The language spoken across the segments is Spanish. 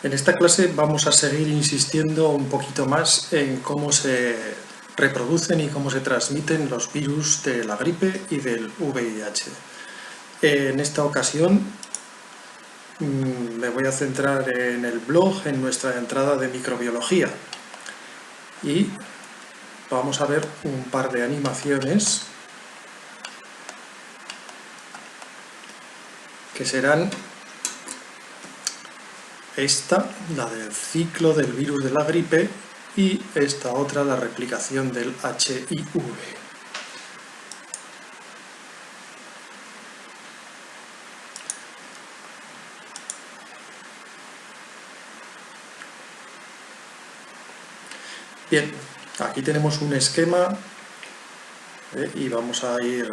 En esta clase vamos a seguir insistiendo un poquito más en cómo se reproducen y cómo se transmiten los virus de la gripe y del VIH. En esta ocasión me voy a centrar en el blog, en nuestra entrada de microbiología, y vamos a ver un par de animaciones que serán esta, la del ciclo del virus de la gripe, y esta otra, la replicación del HIV. Bien, aquí tenemos un esquema y vamos a ir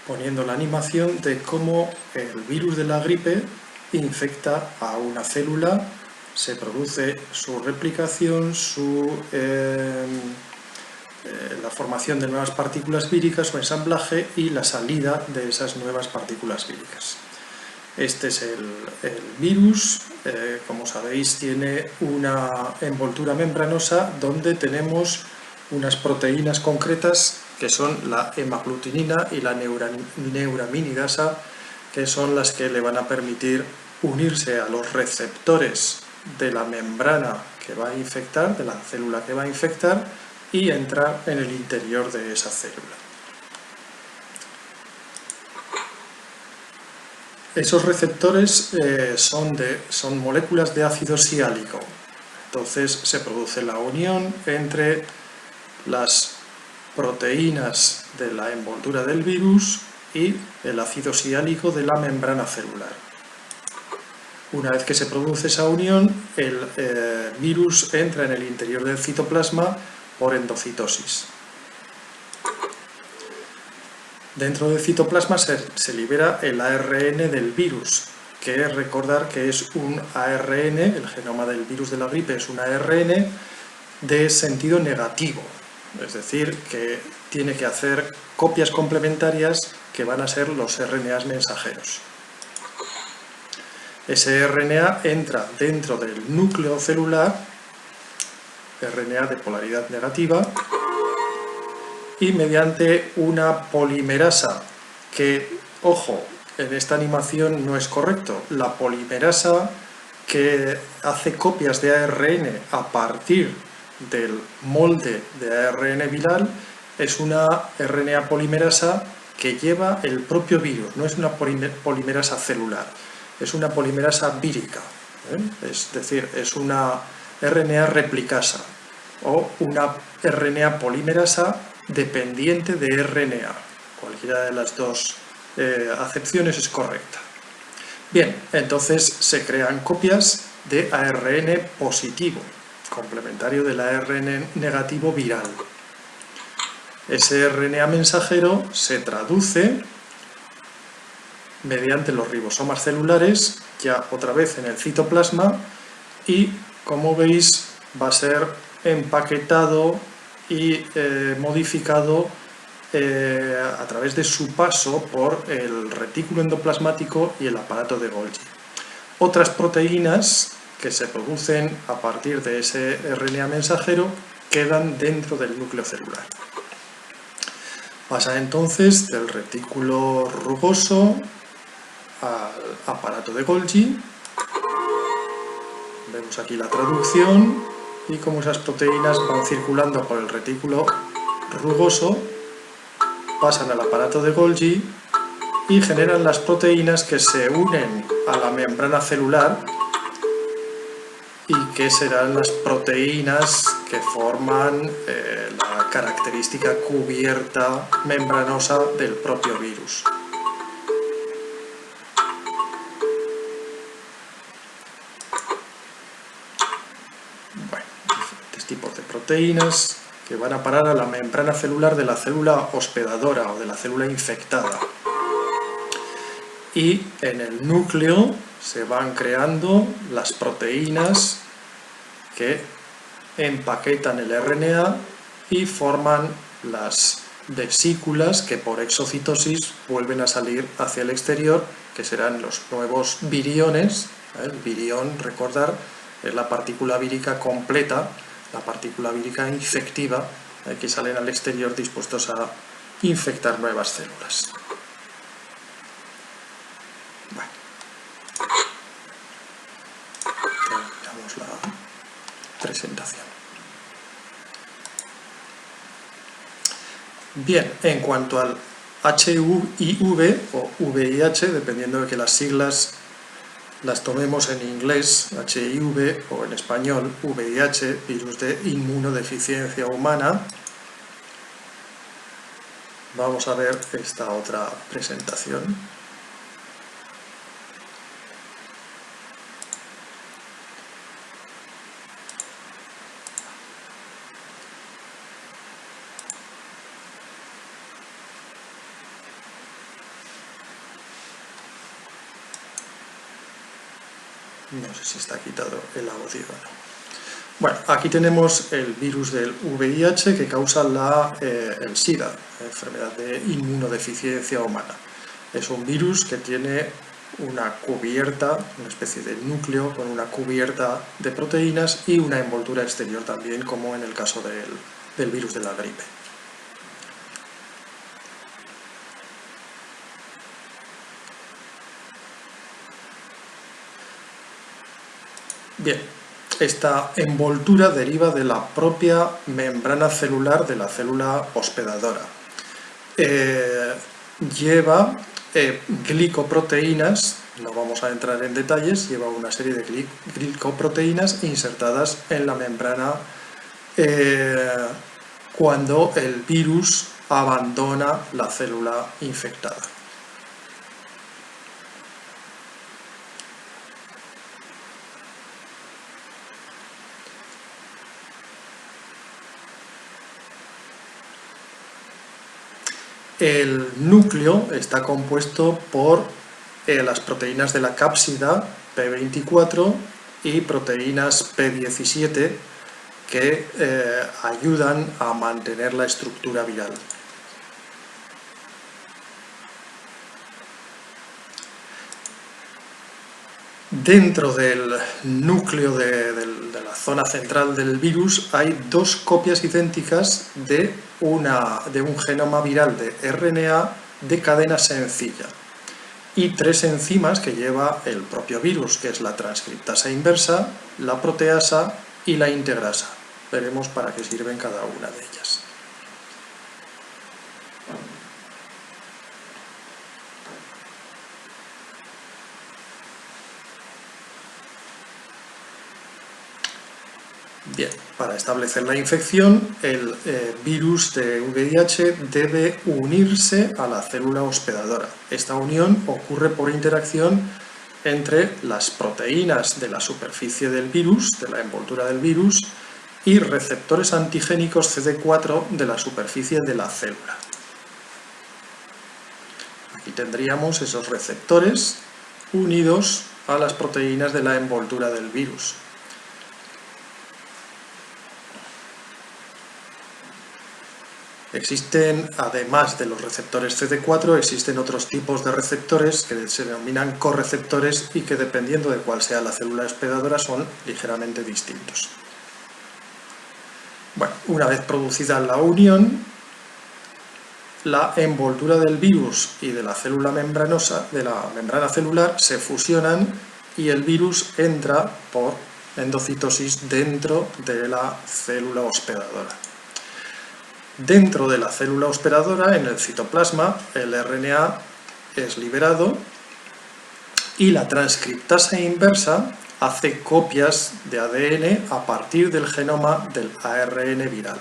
poniendo la animación de cómo el virus de la gripe infecta a una célula, se produce su replicación, la formación de nuevas partículas víricas o ensamblaje y la salida de esas nuevas partículas víricas. Este es el virus, como sabéis tiene una envoltura membranosa donde tenemos unas proteínas concretas que son la hemaglutinina y la neuraminidasa, que son las que le van a permitir unirse a los receptores de la membrana que va a infectar, de la célula que va a infectar, y entrar en el interior de esa célula. Esos receptores son moléculas de ácido siálico. Entonces se produce la unión entre las proteínas de la envoltura del virus y el ácido siálico de la membrana celular. Una vez que se produce esa unión, el virus entra en el interior del citoplasma por endocitosis. Dentro del citoplasma se libera el ARN del virus, que recordar que es un ARN, el genoma del virus de la gripe es un ARN de sentido negativo, es decir, que tiene que hacer copias complementarias que van a ser los RNAs mensajeros. Ese RNA entra dentro del núcleo celular, RNA de polaridad negativa, y mediante una polimerasa que, ojo, en esta animación no es correcto, la polimerasa que hace copias de ARN a partir del molde de ARN viral es una RNA polimerasa que lleva el propio virus, no es una polimerasa celular, es una polimerasa vírica, es decir, es una RNA replicasa o una RNA polimerasa dependiente de RNA. Cualquiera de las dos acepciones es correcta. Bien, entonces se crean copias de ARN positivo, complementario del ARN negativo viral. Ese RNA mensajero se traduce mediante los ribosomas celulares, ya otra vez en el citoplasma, y como veis va a ser empaquetado y modificado a través de su paso por el retículo endoplasmático y el aparato de Golgi. Otras proteínas que se producen a partir de ese RNA mensajero quedan dentro del núcleo celular. Pasa entonces del retículo rugoso al aparato de Golgi. Vemos aquí la traducción y cómo esas proteínas van circulando por el retículo rugoso, pasan al aparato de Golgi y generan las proteínas que se unen a la membrana celular y que serán las proteínas que forman la característica cubierta membranosa del propio virus. Bueno, diferentes tipos de proteínas que van a parar a la membrana celular de la célula hospedadora o de la célula infectada. Y en el núcleo se van creando las proteínas que empaquetan el RNA y forman las vesículas que por exocitosis vuelven a salir hacia el exterior, que serán los nuevos viriones El virión, recordar, es la partícula vírica completa, la partícula vírica infectiva, que salen al exterior dispuestos a infectar nuevas células. Bueno. Terminamos la presentación. Bien, en cuanto al HIV o VIH, dependiendo de que las siglas las tomemos en inglés, HIV, o en español, VIH, virus de inmunodeficiencia humana, vamos a ver esta otra presentación. No sé si está quitado el audio o no. Bueno, aquí tenemos el virus del VIH que causa el SIDA, la enfermedad de inmunodeficiencia humana. Es un virus que tiene una cubierta, una especie de núcleo con una cubierta de proteínas y una envoltura exterior también, como en el caso del virus de la gripe. Bien, esta envoltura deriva de la propia membrana celular de la célula hospedadora. Lleva glicoproteínas, no vamos a entrar en detalles, lleva una serie de glicoproteínas insertadas en la membrana cuando el virus abandona la célula infectada. El núcleo está compuesto por las proteínas de la cápsida P24 y proteínas P17 que ayudan a mantener la estructura viral. Dentro del núcleo de la zona central del virus hay dos copias idénticas de un genoma viral de RNA de cadena sencilla y tres enzimas que lleva el propio virus, que es la transcriptasa inversa, la proteasa y la integrasa. Veremos para qué sirven cada una de ellas. Bien, para establecer la infección, el virus de VIH debe unirse a la célula hospedadora. Esta unión ocurre por interacción entre las proteínas de la superficie del virus, de la envoltura del virus, y receptores antigénicos CD4 de la superficie de la célula. Aquí tendríamos esos receptores unidos a las proteínas de la envoltura del virus. Existen, además de los receptores CD4, existen otros tipos de receptores que se denominan correceptores y que, dependiendo de cuál sea la célula hospedadora, son ligeramente distintos. Bueno, una vez producida la unión, la envoltura del virus y de la célula membranosa, de la membrana celular, se fusionan y el virus entra por endocitosis dentro de la célula hospedadora. Dentro de la célula hospedadora, en el citoplasma, el RNA es liberado y la transcriptasa inversa hace copias de ADN a partir del genoma del ARN viral.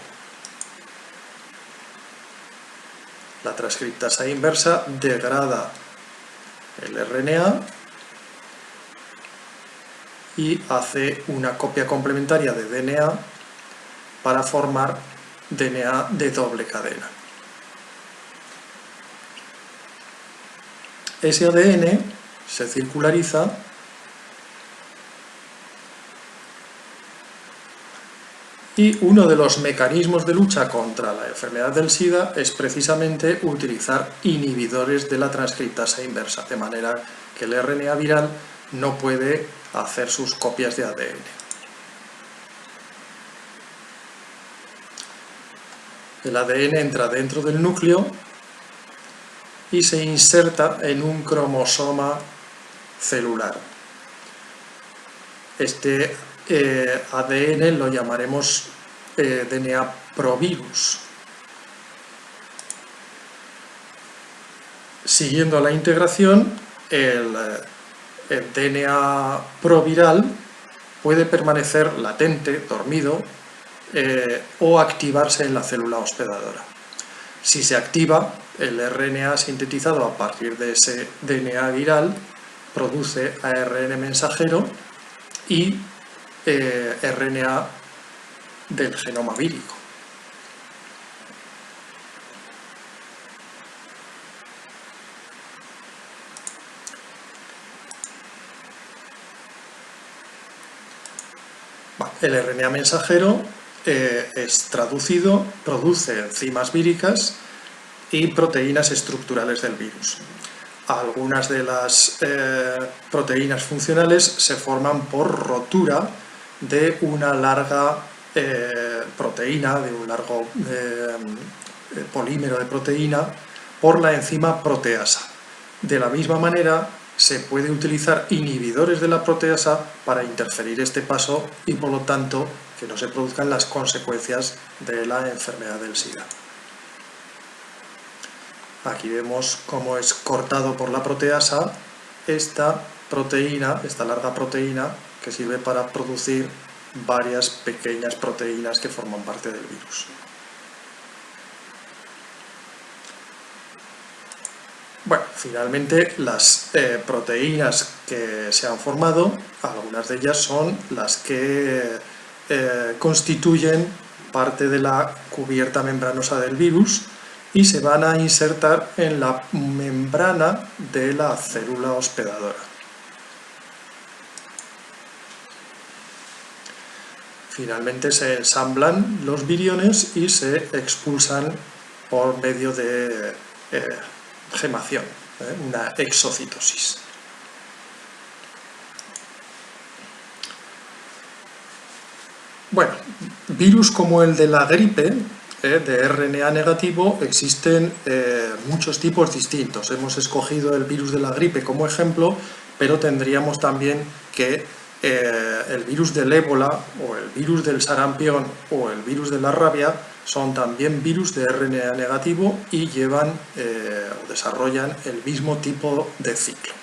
La transcriptasa inversa degrada el RNA y hace una copia complementaria de DNA para formar DNA de doble cadena. Ese ADN se circulariza y uno de los mecanismos de lucha contra la enfermedad del SIDA es precisamente utilizar inhibidores de la transcriptasa inversa, de manera que el RNA viral no puede hacer sus copias de ADN. El ADN entra dentro del núcleo y se inserta en un cromosoma celular. Este ADN lo llamaremos DNA provirus. Siguiendo la integración, el DNA proviral puede permanecer latente, dormido, o activarse en la célula hospedadora. Si se activa, el RNA sintetizado a partir de ese DNA viral produce ARN mensajero y RNA del genoma vírico. El RNA mensajero es traducido, produce enzimas víricas y proteínas estructurales del virus. Algunas de las proteínas funcionales se forman por rotura de una larga proteína, de un largo polímero de proteína, por la enzima proteasa. De la misma manera, se puede utilizar inhibidores de la proteasa para interferir este paso y, por lo tanto, que no se produzcan las consecuencias de la enfermedad del SIDA. Aquí vemos cómo es cortado por la proteasa esta proteína, esta larga proteína, que sirve para producir varias pequeñas proteínas que forman parte del virus. Bueno, finalmente las proteínas que se han formado, algunas de ellas son las que constituyen parte de la cubierta membranosa del virus y se van a insertar en la membrana de la célula hospedadora. Finalmente se ensamblan los viriones y se expulsan por medio de gemación, una exocitosis. Bueno, virus como el de la gripe, de RNA negativo, existen muchos tipos distintos. Hemos escogido el virus de la gripe como ejemplo, pero tendríamos también que el virus del ébola o el virus del sarampión o el virus de la rabia son también virus de RNA negativo y llevan o desarrollan el mismo tipo de ciclo.